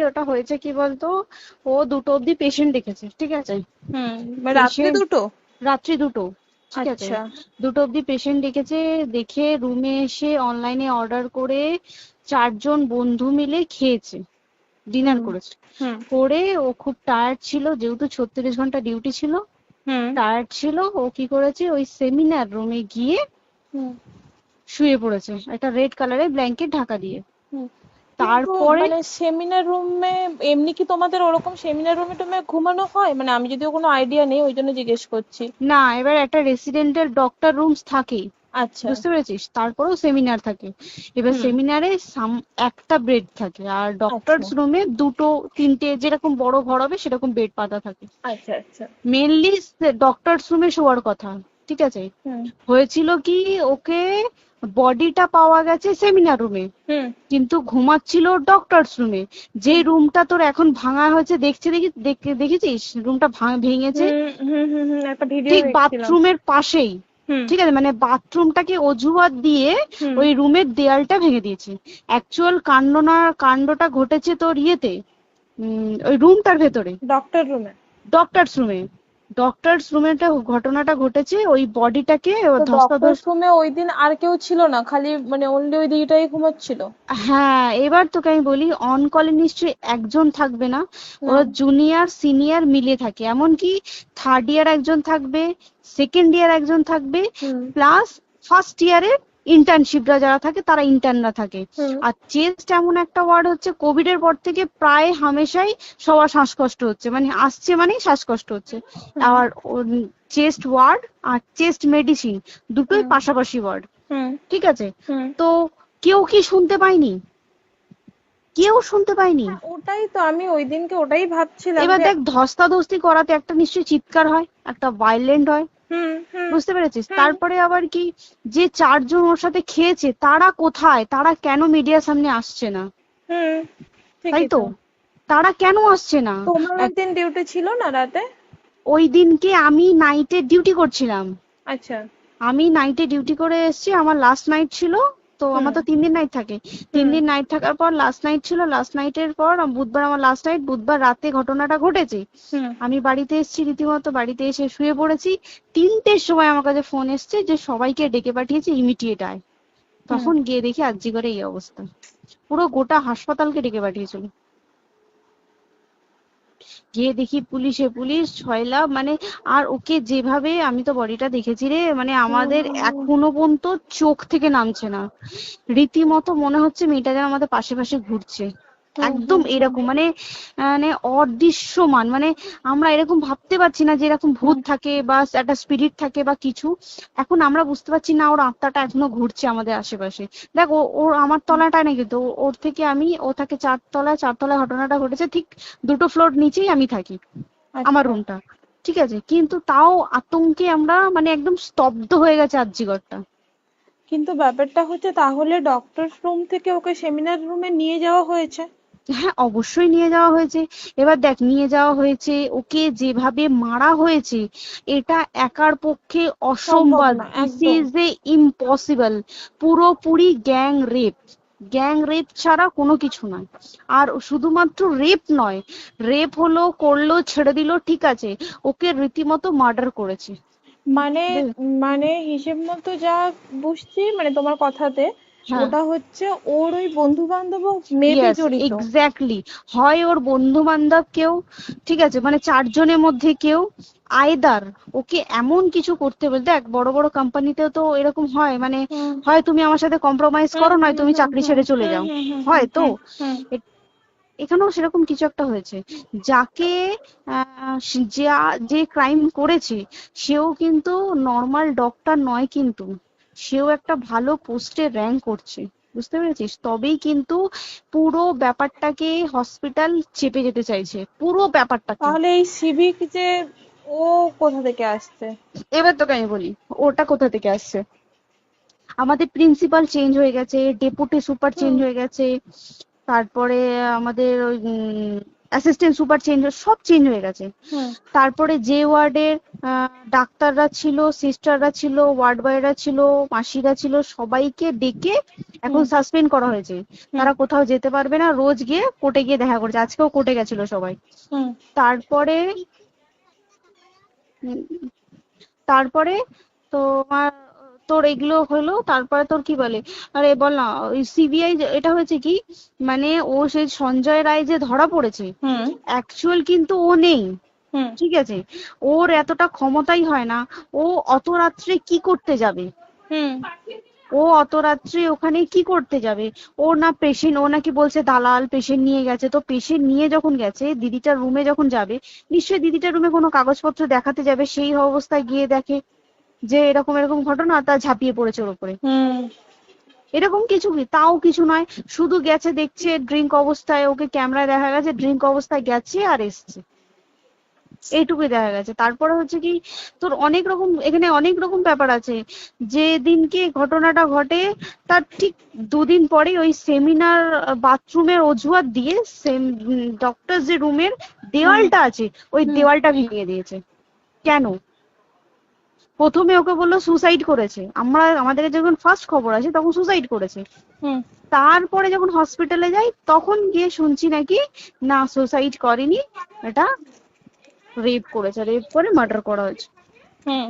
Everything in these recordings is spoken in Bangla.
ওটা হয়েছে কি বলতো, ও 2টো অব্দি পেশেন্ট দেখেছে, ঠিক আছে। মানে রাত্রে পেশেন্ট দুটো? রাত্রি 2টো, ঠিক আছে। আচ্ছা। 2টো অব্দি পেশেন্ট দেখেছে, দেখে রুমে এসে অনলাইনে অর্ডার করে 4জন বন্ধু মিলে খেয়েছে, ডিনার হুম করেছে। হুম করে ও খুব টায়ার্ড ছিল, যেহেতু 36 ঘন্টা ডিউটি ছিল, হুম টায়ার্ড ছিল। ও কি করেছে, ওই সেমিনার রুমে গিয়ে হুম শুয়ে পড়েছে একটা রেড কালারের ব্ল্যাঙ্কেট ঢাকা দিয়ে। হুম কিন্তু তারপরে মানে সেমিনার রুমে এমনি কি তোমাদের ওরকম সেমিনার রুমে টুমে ঘুমানো হয়? মানে আমি যদিও কোনো আইডিয়া নেই, ওই জন্য জিজ্ঞেস করছি। না, এবার একটা রেসিডেন্টাল ডক্টর রুমস থাকেই, আচ্ছা। বুঝতে পেরেছিস, তারপরেও সেমিনার থাকে। এবার হুম। সেমিনারে একটা বেড থাকে, আর আচ্ছা ডক্টরস রুমে 2টো 3টে যেরকম বড় ঘর হবে সেরকম বেড পাতা থাকে। আচ্ছা আচ্ছা। মেনলি ডক্টরস রুমে শোয়ার কথা, ঠিক আছে। হুম হয়েছিল কি, ওকে বডিটা পাওয়া গেছে সেমিনার রুমে, হুম কিন্তু ঘুমাচ্ছিল ডক্টরস রুমে। যে হুম রুমটা তোর এখন ভাঙা হয়েছে, দেখেছিস রুমটা ভেঙেছে, একটা ভিডিও ঠিক দেখছিলাম। বাথরুমের পাশেই, হুম ঠিক আছে, মানে বাথরুমটাকে অজুহাত দিয়ে হুম ওই রুমের দেয়ালটা ভেঙে দিয়েছে। অ্যাকচুয়াল কাণ্ডটা ঘটেছে তোর ইয়েতে, ওই রুমটার ভেতরে, ডক্টর রুমে? ডক্টরস রুমে। ডক্টরস রুমে ঘটনাটা ঘটেছে, ওই বডিটাকে তো ডক্টর ধস্তাধস্তি। রুমে ওই দিন আর কেউ ছিল না, খালি মানে অনলি ওই দিদিটাই ঘুমাচ্ছিল? হ্যাঁ, এবার তোকে আমি বলি, অন কলে নিশ্চয়ই একজন থাকবে না, ওরা হুম জুনিয়র সিনিয়র মিলিয়ে থাকে, এমনকি থার্ড ইয়ার একজন থাকবে, সেকেন্ড ইয়ার একজন থাকবে, হুম প্লাস ফার্স্ট ইয়ারের ইন্টার্নশিপরা যারা থাকে তারা ইন্টার্নরা থাকে। হুম আর চেস্ট এমন একটা ওয়ার্ড হচ্ছে, কোভিড এর পর থেকে প্রায় হামেশাই সবার শ্বাসকষ্ট হচ্ছে, মানে আসছে মানেই শ্বাসকষ্ট হচ্ছে। হুম আর চেস্ট ওয়ার্ড আর চেস্ট মেডিসিন দুটোই হুম পাশাপাশি ওয়ার্ড, হুম ঠিক আছে। হুম তো কেউ কি শুনতে পায়নি? কেউ শুনতে পায়নি। হ্যাঁ, ওটাই তো আমি ওই দিনকে ওটাই ভাবছিলাম এবার যে। দেখ, ধস্তাধস্তি করাতে একটা নিশ্চয়ই চিৎকার হয়, একটা ভাইলেন্ট হয়, হুম হুম বুঝতে পেরেছিস। হুম তারপরে আবার কি, যে 4জন ওর সাথে খেয়েছে তারা কোথায়, তারা কেন মিডিয়ার সামনে আসছে না? হুম তাই ঠিকই তো, তো। তারা কেন আসছে না? তোমার ওই এক- দিন ডিউটি ছিল না রাতে? ওই দিনকে আমি নাইটে ডিউটি করছিলাম। আচ্ছা। আমি নাইটে ডিউটি করে এসেছি, আমার লাস্ট নাইট ছিল। তো হুম আমার তো 3 দিন নাইট থাকে, তিন হুম দিন নাইট থাকার পর লাস্ট নাইট ছিল, লাস্ট নাইটের পর বুধবার আমার লাস্ট নাইট, বুধবার রাতে ঘটনাটা ঘটেছে। হুম আমি বাড়িতে এসেছি, রীতিমতো বাড়িতে এসে শুয়ে পড়েছি। 3টের সময় আমার কাছে ফোন এসছে যে সবাইকে ডেকে পাঠিয়েছে, ইমিডিয়েট আয়। হুম তখন গিয়ে দেখি আরজিকরে এই অবস্থা, পুরো গোটা হাসপাতালকে ডেকে পাঠিয়েছিল। গিয়ে দেখি পুলিশ ছয়লা, মানে, আর ওকে যেভাবে, আমি তো বডিটা দেখেছি রে, মানে আমাদের হুম এখনো পর্যন্ত চোখ থেকে নামছে না। রীতিমতো মনে হচ্ছে মেয়েটা যেন আমাদের পাশে পাশে ঘুরছে, হুম একদম হুম হুম এরকম, মানে মানে অদৃশ্যমান, মানে আমরা এরকম ভাবতে পারছি না যে এরকম ভূত হুম থাকে বা একটা স্পিরিট থাকে বা কিছু। এখন আমরা বুঝতে পারছি না ওর আত্মাটা এখনো ঘুরছে আমাদের আশেপাশে। দেখ, ওর আমার তলাটায় না, কিন্তু ওর থেকে ও থাকে 4 তলায়, 4 তলায় ঘটনাটা ঘটেছে, ঠিক 2টো ফ্লোর নিচেই আমি থাকি, আমার আচ্ছা। রুমটা, ঠিক আছে। কিন্তু তাও আতঙ্কে আমরা মানে একদম স্তব্ধ হয়ে গেছে আরজিকরটা। কিন্তু ব্যাপারটা হচ্ছে, তাহলে ডক্টর রুম থেকে ওকে সেমিনার রুমে নিয়ে যাওয়া হয়েছে? হ্যাঁ, অবশ্যই নিয়ে যাওয়া হয়েছে। এবার দেখ, নিয়ে যাওয়া হয়েছে, ওকে যেভাবে মারা হয়েছে, এটা একার পক্ষে সম্ভব অসম্ভব, না দিস একদম। Is a impossible. পুরোপুরি গ্যাং রেপ, গ্যাং রেপ ছাড়া কোনো কিছু নয়। আর শুধুমাত্র রেপ নয়, রেপ হলো, করলো, ছেড়ে দিল, ঠিক আছে, ওকে রীতিমতো মার্ডার করেছে। মানে মানে হিসেব মতো যা বুঝছি মানে তোমার কথাতে, হ্যাঁ, ওটা হচ্ছে ওর ওই বন্ধু বান্ধবও মেবি ইয়েস, জড়িত। এক্স্যাক্টলি। হয় ওর বন্ধু বান্ধব কেউ, ঠিক আছে, মানে 4জনের মধ্যে কেউ, আইদার ওকে এমন কিছু করতে বলতে। দেখ, বড় বড় কোম্পানিতেও তো এরকম হয়, মানে হুম হয় তুমি আমার সাথে কম্প্রোমাইজ হুম করো, নয় হুম তুমি হুম চাকরি হুম ছেড়ে চলে হুম যাও, হুম হুম হয় তো। হুম হুম এ- এখানেও সেরকম কিছু একটা হয়েছে। যাকে যে ক্রাইম করেছে, সেও কিন্তু নর্মাল ডক্টর নয়, কিন্তু সেও একটা ভালো পোস্টে র্যাঙ্ক করছে, বুঝতে পেরেছিস। তবেই কিন্তু পুরো ব্যাপারটাকে হসপিটাল চেপে যেতে চাইছে, পুরো ব্যাপারটাকে। তাহলে এই সিভিক যে, ও কোথা থেকে আসছে? এবার তোকে আমি বলি ওটা কোথা থেকে আসছে। আমাদের প্রিন্সিপাল চেঞ্জ হয়ে গেছে, ডেপুটি সুপার চেঞ্জ হুম হয়ে গেছে, তারপরে আমাদের ওই অ্যাসিস্ট্যান্ট সুপার চেঞ্জ, সব চেঞ্জ হয়ে গেছে। হুম তারপরে যে ওয়ার্ডের ডাক্তাররা ছিল, সিস্টাররা ছিল, ওয়ার্ড বয়রা ছিল, মাসিরা ছিল, সবাইকে ডেকে এখন হুম সাসপেন্ড করা হয়েছে। হুম তারা কোথাও যেতে পারবে না, রোজ গিয়ে কোর্টে গিয়ে দেখা করছে। আজকেও কোর্টে গেছিল সবাই। হুম তারপরে উম, তারপরে তোমার তোর এগুলো হলো, তারপরে তোর কি বলে, আরে বল না, ওই সিবিআই এটা হয়েছে কি, মানে ও সেই সঞ্জয় রায় যে ধরা পড়েছে, হুম অ্যাকচুয়াল কিন্তু ও নেই, হুম ঠিক আছে? ওর এতটা ক্ষমতাই হয় না। ও অত রাত্রে কি করতে যাবে? হুম ও অত রাত্রে ওখানে কি করতে যাবে? ও না পেশেন্ট, ও নাকি বলছে দালাল পেশেন্ট নিয়ে গেছে। তো পেশেন্ট নিয়ে যখন গেছে, দিদিটার রুমে যখন যাবে, নিশ্চয়ই দিদিটার রুমে কোনো কাগজপত্র দেখাতে যাবে, সেই অবস্থায় গিয়ে দেখে যে এরকম এরকম ঘটনা, তা ঝাঁপিয়ে পড়েছে ওর উপরে। হুম এরকম কিছু কি, তাও কিছু নয়, শুধু গেছে দেখছে ড্রিঙ্ক অবস্থায়, ওকে ক্যামেরায় দেখা গেছে ড্রিঙ্ক অবস্থায় গেছে আর এসছে, এইটুকুই দেখা গেছে। তারপরে হচ্ছে কি, তোর অনেক রকম এখানে অনেক রকম ব্যাপার আছে। যে দিনকে ঘটনাটা ঘটে তার ঠিক দুদিন পরে ওই সেমিনার বাথরুমের অজুহাত দিয়ে ডক্টর যে রুমের হুম দেওয়ালটা আছে, ওই হুম দেওয়ালটা ভেঙে দিয়েছে। কেন? প্রথমে ওকে বললো সুসাইড করেছে, আমাদের যখন ফার্স্ট খবর আসে তখন সুসাইড করেছে। হুম তারপরে যখন হসপিটালে যাই তখন গিয়ে শুনছি নাকি না, সুসাইড করেনি, এটা রেপ করেছে, রেপ করে মার্ডার করা হয়েছে। হুম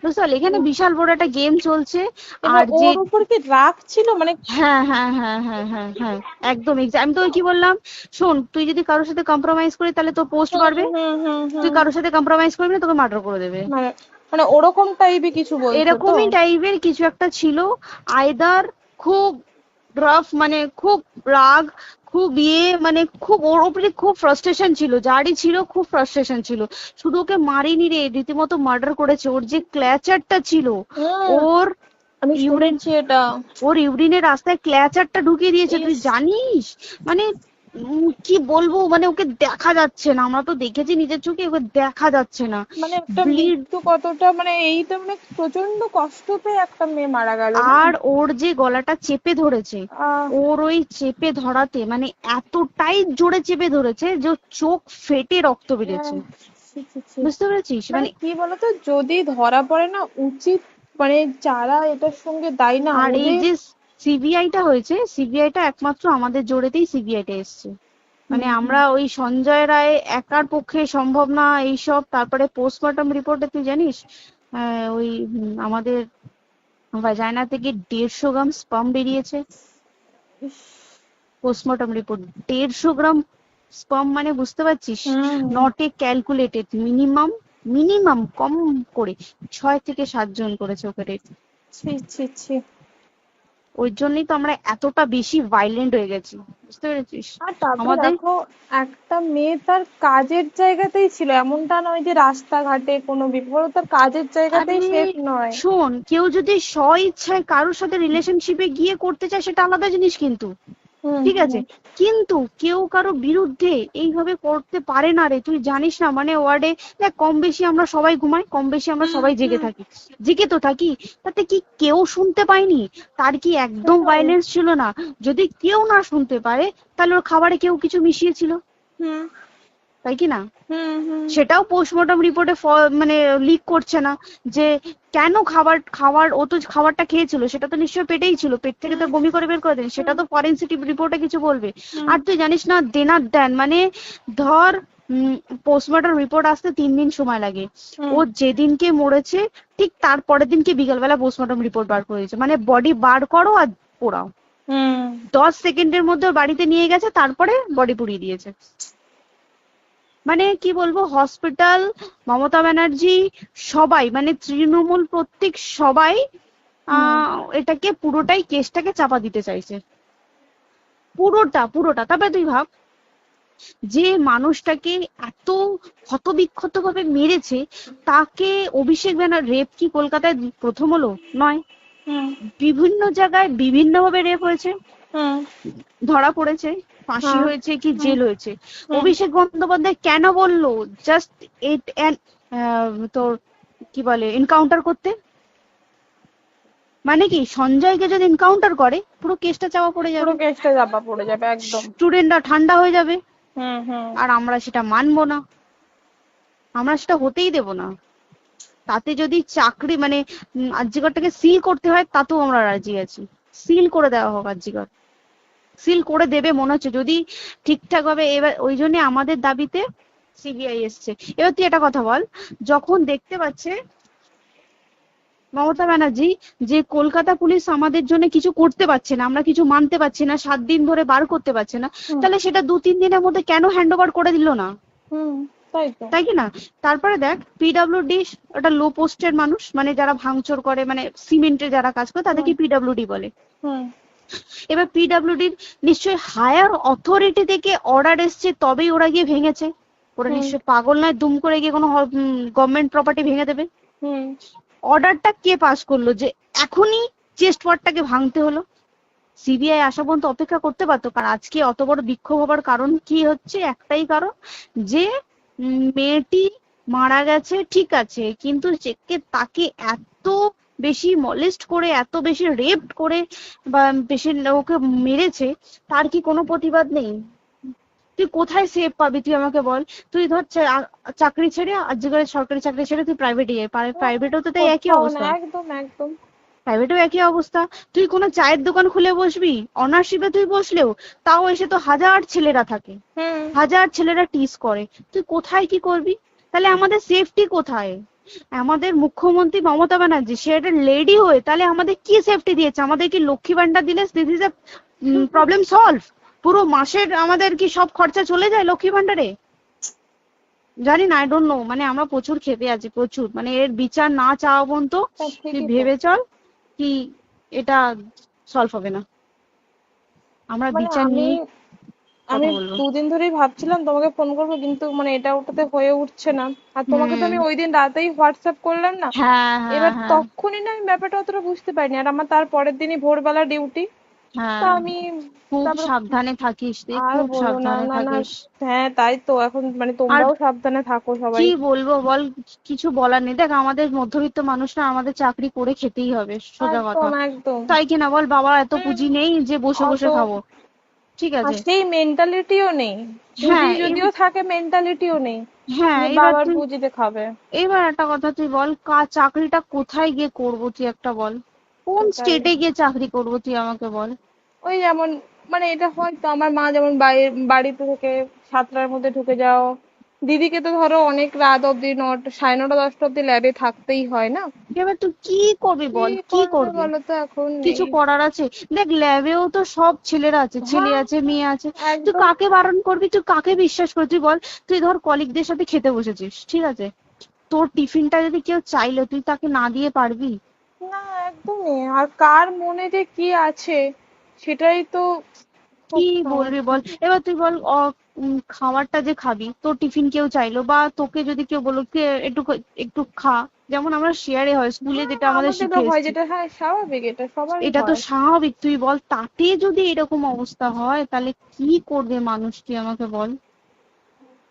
বুঝতে পারলি, এখানে বিশাল বড় একটা গেম চলছে। এবার আর যে ওর উপর কি রাগ ছিল মানে? হ্যাঁ হ্যাঁ হ্যাঁ হ্যাঁ হ্যাঁ হ্যাঁ, একদম আমি তো কি বললাম, শোন, তুই যদি কারোর সাথে কম্প্রোমাইজ করিস তাহলে তোর পোস্ট হুম বাড়বে, হুম হুম তুই হুম কারোর সাথে কম্প্রোমাইজ করবি না, তোকে মার্ডার করে দেবে। মানে মানে ওরকম টাইপই কিছু বলছো তো? এরকমই টাইপের কিছু একটা ছিল। আইদার খুব রাফ, মানে খুব রাগ, খুব মানে খুব ওর উপরে খুব ফ্রাস্ট্রেশন ছিল, যারই ছিল খুব ফ্রাস্ট্রেশন ছিল। শুধু ওকে মারিনি রে, রীতিমতো মার্ডার করেছে। ওর যে ক্ল্যাচারটা ছিল, হুম ওর আমি ইউরিন শুনেছি এটা। ওর ইউরিনের রাস্তায় ক্ল্যাচারটা ঢুকিয়ে দিয়েছে, তুই ইস, জানিস? মানে কি বলবো, মানে ওকে দেখা যাচ্ছে না, আমরা তো দেখেছি নিজের চোখে, ওকে দেখা যাচ্ছে না। মানে একটা ব্লিড। মৃত্যু কতটা, মানে এই তো মানে প্রচন্ড কষ্ট পেয়ে একটা মেয়ে মারা গেল না? আর ওর যে গলাটা চেপে ধরেছে, আহ ওর ওই চেপে ধরাতে মানে এতটাই জোরে চেপে ধরেছে যে ওর চোখ ফেটে রক্ত বেরিয়েছে। আহ, ছি, ছি, ছি। বুঝতে পেরেছিস মানে মানে? কি বলতো, যদি ধরা পড়ে না, উচিত মানে যারা এটার সঙ্গে দায়ী না আর এই ওদের। যে সিবিআইটা হয়েছে, সিবিআইটা একমাত্র আমাদের জোরেতেই সিবিআইটা এসছে। মানে হুম হুম আমরা ওই সঞ্জয় রায় একার পক্ষে সম্ভব না এইসব। তারপরে পোস্টমর্টম রিপোর্টে তুই জানিস, ওই আমাদের ভাজাইনা থেকে 150 গ্রাম স্পাম বেরিয়েছে। ইস, পোস্টমর্টম রিপোর্ট, 150 গ্রাম স্পাম, মানে বুঝতে পারছিস? Hmm hmm not a calculated, minimum, minimum কম করে 6 থেকে 7 জন করেছে ওকে rape। ছি ছি ছি। ওই জন্যই তো আমরা এতটা বেশি ভাইলেন্ট হয়ে গেছি, বুঝতে পেরেছিস? আর তারপরে আমাদের, দেখো, একটা মেয়ে তার কাজের জায়গাতেই ছিল, এমনটা নয় যে রাস্তাঘাটে কোনো বিপদ, ও তার কাজের জায়গাতেই আরে সেফ নয়। শোন, কেউ যদি স্ব ইচ্ছায় কারোর সাথে রিলেশনশিপে গিয়ে করতে চায় সেটা আলাদা জিনিস কিন্তু, হুম ঠিক হুম আছে? কিন্তু কেউ কারো বিরুদ্ধে এইভাবে করতে পারে না রে, তুই জানিস না? মানে ওয়ার্ডে দেখ, কম বেশি আমরা সবাই ঘুমাই, কম বেশি আমরা হুম সবাই জেগে হুম থাকি, জেগে তো থাকি। তাতে কি কেউ শুনতে পায়নি? তার কি একদম সেটাই। ভায়োলেন্স ছিল না? যদি কেউ না শুনতে পারে, তাহলে ওর খাবারে কেউ কিছু মিশিয়েছিল, হুম তাই কি না? হুম হুম সেটাও পোস্টমর্টম রিপোর্টে মানে লিক করছে না, যে কেন খাবার খাবার ও তো খাবারটা খেয়েছিল, সেটা তো নিশ্চয়ই পেটেই ছিল, পেট থেকে তো হুম বমি করে বের করে দেন, সেটা হুম তো ফরেনসিক রিপোর্টে কিছু বলবে। হুম আর তুই জানিস না, দেনার দেন মানে, ধর পোস্টমর্টম রিপোর্ট আসতে 3 দিন সময় লাগে। ও হুম যেদিনকে মরেছে ঠিক তার পরের দিনকে বিকালবেলা পোস্টমর্টম রিপোর্ট বার করে দিয়েছে, মানে বডি বার করো আর পোড়াও। হুম 10 সেকেন্ডের মধ্যে ওর বাড়িতে নিয়ে গেছে, তারপরে বডি পুড়িয়ে দিয়েছে। মানে কি বলবো, হসপিটাল, মমতা ব্যানার্জি, সবাই মানে তৃণমূল প্রত্যেক সবাই হুম এটাকে পুরোটাই কেসটাকে চাপা দিতে চাইছে, পুরোটা পুরোটা। তবে তুই ভাব, যে মানুষটাকে এত ক্ষতবিক্ষত ভাবে মেরেছে, তাকে অভিষেক ব্যানার রেপ কি কলকাতায় প্রথম হলো? নয়, হুম বিভিন্ন জায়গায় বিভিন্ন ভাবে রেপ হয়েছে, হুম ধরা পড়েছে, ফাঁসি হ্যাঁ হয়েছে কি হুম জেল হয়েছে। হুম অভিষেক বন্দ্যোপাধ্যায় কেন বললো জাস্ট ইট তোর কি বলে এনকাউন্টার করতে? মানে কি, সঞ্জয়কে যদি এনকাউন্টার করে পুরো কেসটা চাপা পড়ে পুরো যাবে, কেসটা চাপা পড়ে যাবে একদম। স্টুডেন্টরা ঠান্ডা হয়ে যাবে, হুম হুম আর আমরা সেটা মানবো না, আমরা সেটা হতেই দেব না। তাতে যদি চাকরি মানে আরজিকরটাকে সিল করতে হয় তাতেও আমরা রাজি আছি, সিল করে দেওয়া হোক আরজিকর, সিল করে দেবে মনে হচ্ছে যদি ঠিকঠাক ভাবে। এবার ওই জন্য আমাদের দাবিতে সিবিআই এসছে। এবার তুই একটা কথা বল, যখন দেখতে পাচ্ছে মমতা ব্যানার্জি যে কলকাতা পুলিশ আমাদের জন্য কিছু করতে পারছে না, আমরা কিছু মানতে পারছি না, 7 দিন ধরে বার করতে পারছে না, তাহলে সেটা 2-3 দিনের মধ্যে কেন হ্যান্ড ওভার করে দিল না? তাই তো। তাই কি না? তারপরে দেখ পিডব্লিউডি ওটা লো পোস্টের মানুষ, মানে যারা ভাঙচুর করে, মানে সিমেন্টে যারা কাজ করে তাদেরকে পিডব্লিউডি বলে। এবার পিডব্লিউডির নিশ্চয়ই হায়ার অথরিটি থেকে অর্ডার এসছে তবেই ওরা গিয়ে ভেঙেছে। ওরা নিশ্চয়ই পাগল নয় দুম করে গিয়ে কোনো গভর্নমেন্ট প্রপার্টি ভেঙে দেবে। অর্ডারটা কে পাস করলো যে এখনই চেস্ট ওয়ার্ডটাকে ভাঙতে হলো? সিবিআই আসা পর্যন্ত অপেক্ষা করতে পারতো। কারণ আজকে অত বড় বিক্ষোভ হবার কারণ কি হচ্ছে? একটাই কারণ, যে মেয়েটি মারা গেছে ঠিক আছে, কিন্তু তাকে এত বেশি মলেস্ট করে, এত বেশি রেপ করে বা বেশি ওকে মেরেছে, তার কি কোনো প্রতিবাদ নেই? তুই কোথায় সেফ পাবি তুই আমাকে বল? তুই ধর চাকরি ছেড়ে, আজকের সরকারি চাকরি ছেড়ে তুই প্রাইভেটে যাই, প্রাইভেটেও তো তাই একই অবস্থা। একদম একদম প্রাইভেটেও একই অবস্থা। তুই কোনো চায়ের দোকান খুলে বসবি, অনারশিপে তুই বসলেও তাও এসে তো হাজার ছেলেরা থাকে, হাজার ছেলেরা টিস করে, তুই কোথায় কি করবি? তাহলে আমাদের সেফটি কোথায়? আমাদের মুখ্যমন্ত্রী মমতা ব্যানার্জি সে একটা লেডি হয়ে তাহলে আমাদের কি সেফটি দিয়েছে? আমাদের কি লক্ষ্মী ভান্ডার দিলে this is a problem solve? পুরো মাসের আমাদের কি সব খরচা চলে যায় লক্ষ্মী ভান্ডারে? জানি না, আই ডোন্ট নো। মানে আমরা প্রচুর ক্ষেপে আছি, প্রচুর। মানে এর বিচার না চাওয়া পর্যন্ত তুই ভেবে চল কি এটা সলভ হবে না। আমরা বিচার নিয়ে আমি 2 দিন ধরেই ভাবছিলাম তোমাকে ফোন করবো, কিন্তু মানে এটা ওটাতে হয়ে উঠছে না। আর তোমাকে তো আমি ওই দিন রাতেই হোয়াটসঅ্যাপ করলাম না, এবার তখনই না আমি ব্যাপারটা অতটা বুঝতে পারিনি। আর আমার তার পরের দিনই ভোরবেলা ডিউটি, তা আমি খুব সাবধানে থাকিস, আর খুব বলো না। সাবধানে না না, থাকিস। হ্যাঁ তাই তো। এখন মানে তোমরাও সাবধানে থাকো সবাই। কি বলবো বল, কিছু বলার নেই। দেখ আমাদের মধ্যবিত্ত মানুষরা, আমাদের চাকরি করে খেতেই হবে, সোজা কথা। একদম তাই কিনা বল? বাবার এত পুঁজি নেই যে বসে বসে খাবো, ঠিক আছে? সেই মেন্টালিটিও নেই, পুঁজি যদিও থাকে মেন্টালিটিও নেই বাবার পুঁজিতে খাবে। এবার একটা কথা তুই বল, চাকরিটা কোথায় গিয়ে করবো তুই একটা বল? কোন স্টেটে গিয়ে চাকরি করবো তুই আমাকে বল? ওই যেমন মানে এটা হয়তো আমার মা যেমন বাড়িতে থেকে 7টার মধ্যে ঢুকে যাও, দিদিকে তো ধরো অনেক রাত অব্দি 9টা 9:30 10টা অব্দি ল্যাবে থাকতেই হয় না। এবার তুই কি করবি বল, কি করবি? বলো তো এখন কিছু করার আছে? দেখ ল্যাবেও তো সব ছেলেরা আছে, ছেলে আছে মেয়ে আছে, তুই কাকে বারণ করবি? তুই কাকে বিশ্বাস করবি? তুই বল, তুই ধর কলিগদের সাথে খেতে বসেছিস, ঠিক আছে, তোর টিফিনটা যদি কেউ চাইলো তুই তাকে না দিয়ে পারবি? না, একদমই। আর কার মনে যে কি আছে সেটাই তো কি বলবি বল? এবার তুই বল, খাবারটা যে খাবি, তোর টিফিন কেউ চাইলো বা তোকে যদি কেউ বললো একটু একটু খা, যেমন আমরা শেয়ারে হয় স্কুলে যেটা আমাদের শিখে এসেছি, স্বাভাবিক, এটা সবার এটা তো স্বাভাবিক। তুই বল, তাতে যদি এরকম অবস্থা হয় তাহলে কি করবে মানুষ, তুই আমাকে বল?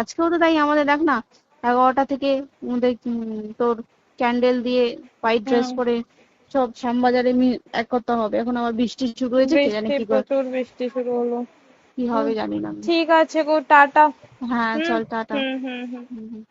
আজকেও তো তাই আমাদের দেখ না, 11টা থেকে আমাদের তোর ক্যান্ডেল দিয়ে হোয়াইট ড্রেস পরে সব শ্যামবাজারে একতা হবে। এখন আবার বৃষ্টি শুরু হয়েছে, কে জানে কি প্রচুর বৃষ্টি শুরু হলো, কি হবে জানি না। ঠিক আছে গো, টাটা। হ্যাঁ চল টাটা। হুম হুম হুম।